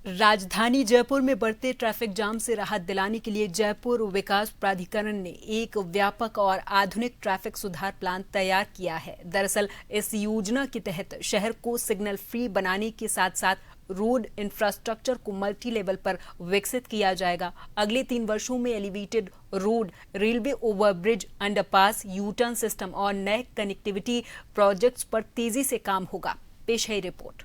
राजधानी जयपुर में बढ़ते ट्रैफिक जाम से राहत दिलाने के लिए जयपुर विकास प्राधिकरण ने एक व्यापक और आधुनिक ट्रैफिक सुधार प्लान तैयार किया है। दरअसल इस योजना के तहत शहर को सिग्नल फ्री बनाने के साथ साथ रोड इंफ्रास्ट्रक्चर को मल्टी लेवल पर विकसित किया जाएगा। अगले 3 वर्षों में elevated road, railway overbridge, underpass, U turn system और नए कनेक्टिविटी प्रोजेक्ट्स पर तेजी से काम होगा। पेश है रिपोर्ट।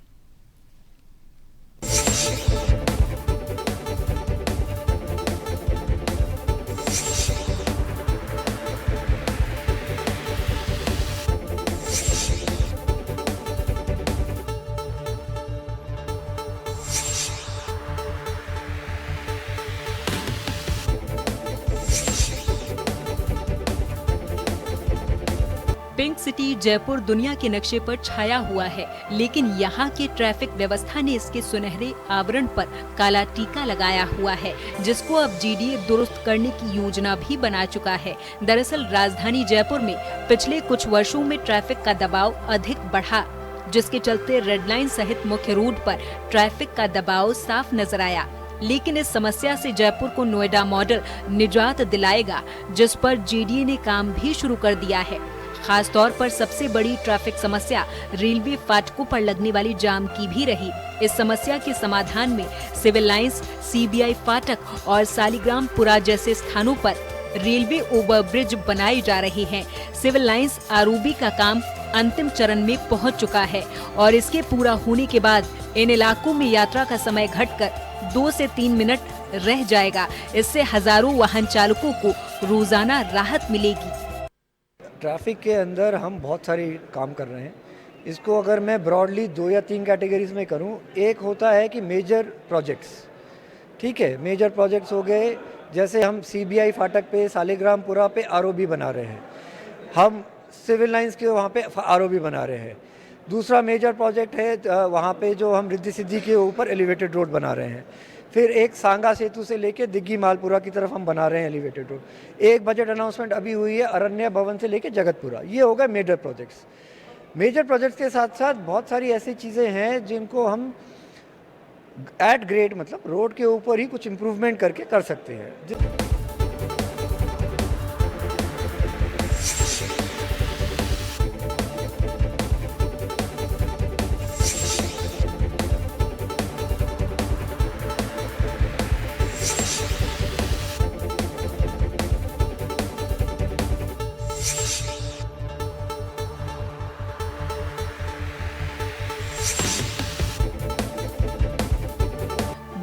पिंक सिटी जयपुर दुनिया के नक्शे पर छाया हुआ है, लेकिन यहाँ के ट्रैफिक व्यवस्था ने इसके सुनहरे आवरण पर काला टीका लगाया हुआ है, जिसको अब जीडीए दुरुस्त करने की योजना भी बना चुका है। दरअसल राजधानी जयपुर में पिछले कुछ वर्षों में ट्रैफिक का दबाव अधिक बढ़ा, जिसके चलते रेड लाइन सहित मुख्य रोड पर ट्रैफिक का दबाव साफ नजर आया। लेकिन इस समस्या से जयपुर को नोएडा मॉडल निजात दिलाएगा, जिस पर जीडीए ने काम भी शुरू कर दिया है। खास तौर पर सबसे बड़ी ट्रैफिक समस्या रेलवे फाटकों पर लगने वाली जाम की भी रही। इस समस्या के समाधान में सिविल लाइंस, सीबीआई फाटक और सालिग्रामपुरा जैसे स्थानों पर रेलवे ओवरब्रिज बनाए जा रहे हैं। सिविल लाइंस आरओबी का काम अंतिम चरण में पहुंच चुका है और इसके पूरा होने के बाद इन इलाकों में यात्रा का समय घटकर 2 से 3 मिनट रह जाएगा। इससे हजारों वाहन चालकों को रोजाना राहत मिलेगी। ट्रैफिक के अंदर हम बहुत सारी काम कर रहे हैं। इसको अगर मैं ब्रॉडली 2 या 3 कैटेगरीज में करूं, एक होता है कि मेजर प्रोजेक्ट्स, ठीक है, मेजर प्रोजेक्ट्स हो गए, जैसे हम सीबीआई फाटक पे, सालिग्रामपुरा पे आरओबी बना रहे हैं, हम सिविल लाइंस के वहाँ पे आरओबी बना रहे हैं। दूसरा मेजर प्रोजेक्ट है वहाँ पे जो हम रिद्धि सिद्धि के ऊपर एलिवेटेड रोड बना रहे हैं। फिर एक सांगा सेतु से लेके दिग्गी मालपुरा की तरफ हम बना रहे हैं एलिवेटेड रोड। एक बजट अनाउंसमेंट अभी हुई है अरण्य भवन से लेके जगतपुरा। ये हो गए मेजर प्रोजेक्ट्स। मेजर प्रोजेक्ट्स के साथ साथ बहुत सारी ऐसी चीज़ें हैं जिनको हम एट ग्रेड, मतलब रोड के ऊपर ही कुछ इम्प्रूवमेंट करके कर सकते हैं।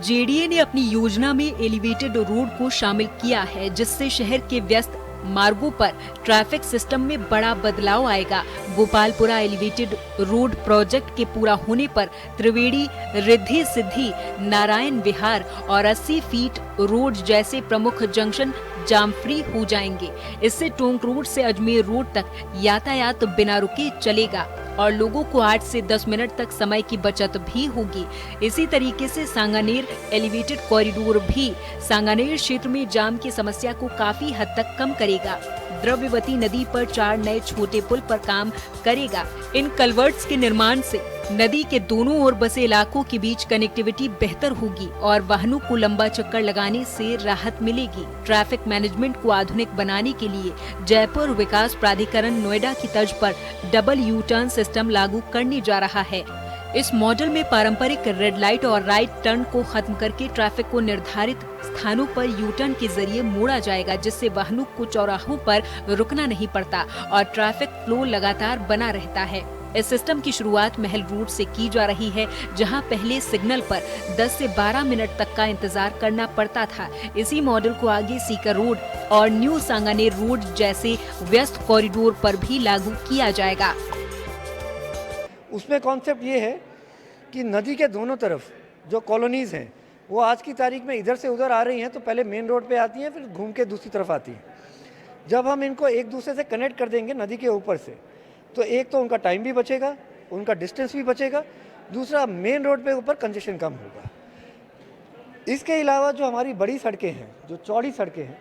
जेडीए ने अपनी योजना में एलिवेटेड रोड को शामिल किया है, जिससे शहर के व्यस्त मार्गों पर ट्रैफिक सिस्टम में बड़ा बदलाव आएगा। गोपालपुरा एलिवेटेड रोड प्रोजेक्ट के पूरा होने पर त्रिवेणी, रिद्धि सिद्धि, नारायण विहार और 80 फीट रोड जैसे प्रमुख जंक्शन जाम फ्री हो जाएंगे। इससे टोंक रोड से अजमेर रोड तक यातायात बिना रुके चलेगा और लोगों को 8 से 10 मिनट तक समय की बचत भी होगी। इसी तरीके से सांगानेर एलिवेटेड कॉरिडोर भी सांगानेर क्षेत्र में जाम की समस्या को काफी हद तक कम करेगा। द्रव्यवती नदी पर 4 नए छोटे पुल पर काम करेगा। इन कलवर्ट्स के निर्माण से नदी के दोनों ओर बसे इलाकों के बीच कनेक्टिविटी बेहतर होगी और वाहनों को लंबा चक्कर लगाने से राहत मिलेगी। ट्रैफिक मैनेजमेंट को आधुनिक बनाने के लिए जयपुर विकास प्राधिकरण नोएडा की तर्ज पर डबल यू टर्न सिस्टम लागू करने जा रहा है। इस मॉडल में पारंपरिक रेड लाइट और राइट टर्न को खत्म करके ट्रैफिक को निर्धारित स्थानों पर यू टर्न के जरिए मोड़ा जाएगा, जिससे वाहनों को चौराहों पर रुकना नहीं पड़ता और ट्रैफिक फ्लो लगातार बना रहता है। इस सिस्टम की शुरुआत महल रोड से की जा रही है, जहां पहले सिग्नल पर 10 से 12 मिनट तक का इंतजार करना पड़ता था। इसी मॉडल को आगे सीकर रोड और न्यू सांगानेर रोड जैसे व्यस्त कॉरिडोर पर भी लागू किया जाएगा। उसमें कॉन्सेप्ट ये है कि नदी के दोनों तरफ जो कॉलोनीज हैं वो आज की तारीख में इधर से उधर आ रही हैं, तो पहले मेन रोड पे आती हैं, फिर घूम के दूसरी तरफ आती हैं। जब हम इनको एक दूसरे से कनेक्ट कर देंगे नदी के ऊपर से, तो एक तो उनका टाइम भी बचेगा, उनका डिस्टेंस भी बचेगा, दूसरा मेन रोड पे ऊपर कंजेशन कम होगा। इसके अलावा जो हमारी बड़ी सड़कें हैं, जो चौड़ी सड़कें हैं,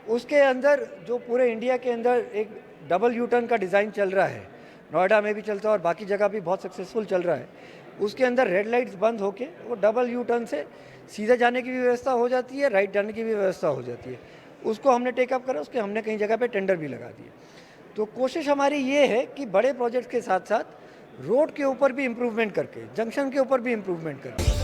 उसके अंदर जो पूरे इंडिया के अंदर एक डबल यू टर्न का डिज़ाइन चल रहा है, नोएडा में भी चलता है और बाकी जगह भी बहुत सक्सेसफुल चल रहा है। उसके अंदर रेड लाइट्स बंद होके वो डबल यू टर्न से सीधे जाने की भी व्यवस्था हो जाती है, राइट जाने की भी व्यवस्था हो जाती है। उसको हमने टेकअप करा, उसके हमने कई जगह पे टेंडर भी लगा दिए। तो कोशिश हमारी ये है कि बड़े प्रोजेक्ट्स के साथ साथ रोड के ऊपर भी इम्प्रूवमेंट करके, जंक्शन के ऊपर भी इम्प्रूवमेंट करके।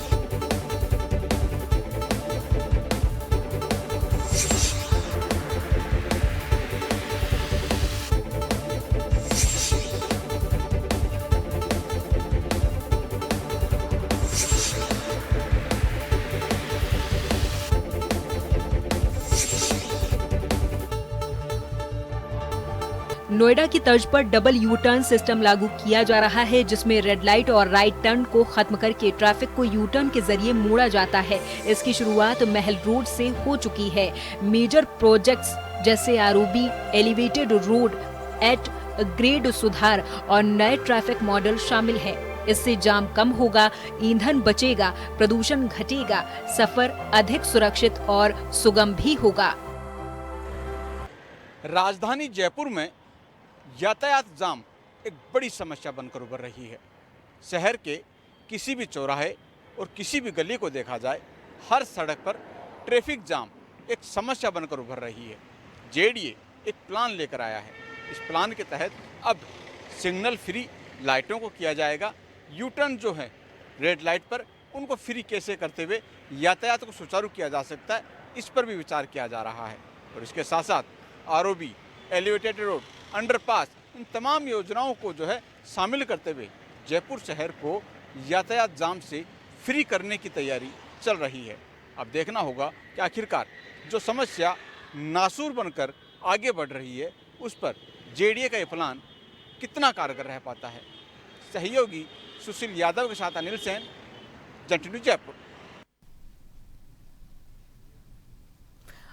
नोएडा की तर्ज पर डबल यू टर्न सिस्टम लागू किया जा रहा है, जिसमें रेड लाइट और राइट टर्न को खत्म करके ट्रैफिक को यू टर्न के जरिए मोड़ा जाता है। इसकी शुरुआत महल रोड से हो चुकी है। मेजर प्रोजेक्ट्स जैसे ROB, elevated road, at grade सुधार और नए ट्रैफिक मॉडल शामिल है। इससे जाम कम होगा, ईंधन बचेगा, प्रदूषण घटेगा, सफर अधिक सुरक्षित और सुगम भी होगा। राजधानी जयपुर में यातायात जाम एक बड़ी समस्या बनकर उभर रही है। शहर के किसी भी चौराहे और किसी भी गली को देखा जाए, हर सड़क पर ट्रैफिक जाम एक समस्या बनकर उभर रही है। जेडीए एक प्लान लेकर आया है। इस प्लान के तहत अब सिग्नल फ्री लाइटों को किया जाएगा। यू टर्न जो है रेड लाइट पर, उनको फ्री कैसे करते हुए यातायात को सुचारू किया जा सकता है, इस पर भी विचार किया जा रहा है। और इसके साथ साथ आरओबी, एलिवेटेड रोड, अंडरपास, इन तमाम योजनाओं को जो है शामिल करते हुए जयपुर शहर को यातायात जाम से फ्री करने की तैयारी चल रही है। अब देखना होगा कि आखिरकार जो समस्या नासूर बनकर आगे बढ़ रही है, उस पर जेडीए का ये प्लान कितना कारगर रह पाता है। सहयोगी सुशील यादव के साथ अनिल सेन, जन टीवी जयपुर।